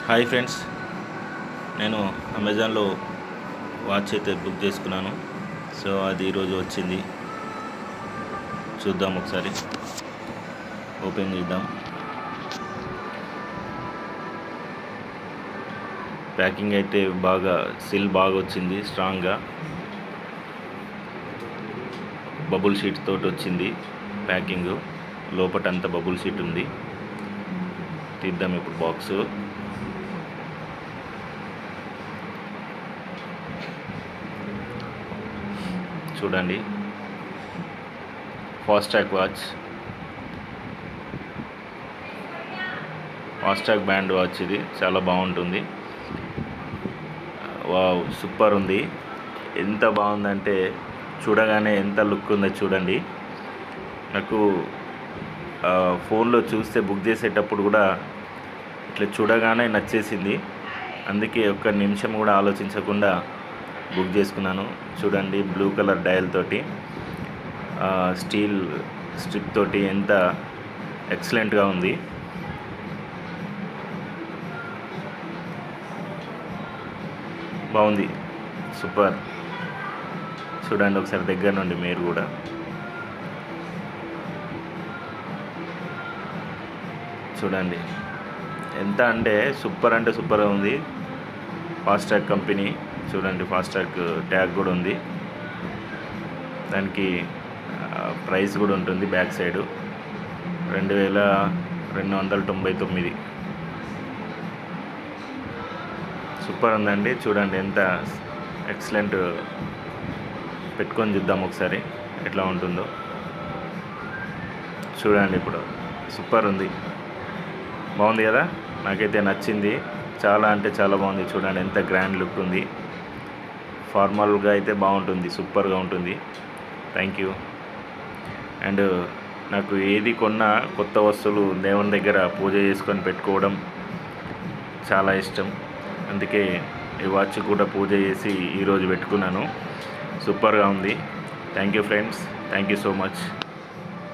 Hi friends, నేను అమెజాన్లో watch అయితే బుక్ చేసుకున్నాను. సో అది ఈరోజు వచ్చింది. చూద్దాం, ఒకసారి ఓపెన్ చేద్దాం. ప్యాకింగ్ అయితే సీల్ బాగా వచ్చింది, స్ట్రాంగ్గా. బబుల్ షీట్ తోటి వచ్చింది ప్యాకింగ్. లోపటంతా బబుల్ షీట్ ఉంది. తీద్దాం ఇప్పుడు బాక్స్. చూడండి, ఫాస్ట్రాక్ బ్యాండ్ వాచ్. ఇది చాలా బాగుంటుంది. వావ్, సూపర్ ఉంది. ఎంత బాగుందంటే చూడగానే ఎంత లుక్ ఉందో చూడండి. నాకు ఫోన్లో చూస్తే బుక్ చేసేటప్పుడు కూడా ఇట్లా చూడగానే నచ్చేసింది. అందుకే ఒక్క నిమిషం కూడా ఆలోచించకుండా బుక్ చేసుకున్నాను. చూడండి, బ్లూ కలర్ డయల్ తోటి, స్టీల్ స్ట్రిప్ తోటి ఎంత ఎక్సలెంట్గా ఉంది. బాగుంది, సూపర్. చూడండి ఒకసారి దగ్గర నుండి మీరు కూడా. చూడండి ఎంత అంటే సూపర్గా ఉంది. ఫాస్ట్రాక్ కంపెనీ. చూడండి, ఫాస్ట్రాక్ ట్యాగ్ కూడా ఉంది. దానికి ప్రైస్ కూడా ఉంటుంది బ్యాక్ సైడు. 2299. సూపర్ ఉందండి. చూడండి ఎంత ఎక్సలెంట్. పెట్టుకొని చూద్దాం ఒకసారి ఎట్లా ఉంటుందో. చూడండి, ఇప్పుడు సూపర్ ఉంది. బాగుంది కదా, నాకైతే నచ్చింది. చాలా అంటే చాలా బాగుంది. చూడండి ఎంత గ్రాండ్ లుక్ ఉంది. ఫార్మల్గా అయితే బాగుంటుంది, సూపర్గా ఉంటుంది. Thank you. అండ్ నాకు ఏది కొన్నా కొత్త వస్తువులు దేవుని దగ్గర పూజ చేసుకొని పెట్టుకోవడం చాలా ఇష్టం. అందుకే ఈ వాచ్ కూడా పూజ చేసి ఈరోజు పెట్టుకున్నాను. సూపర్గా ఉంది. Thank you friends, thank you so much.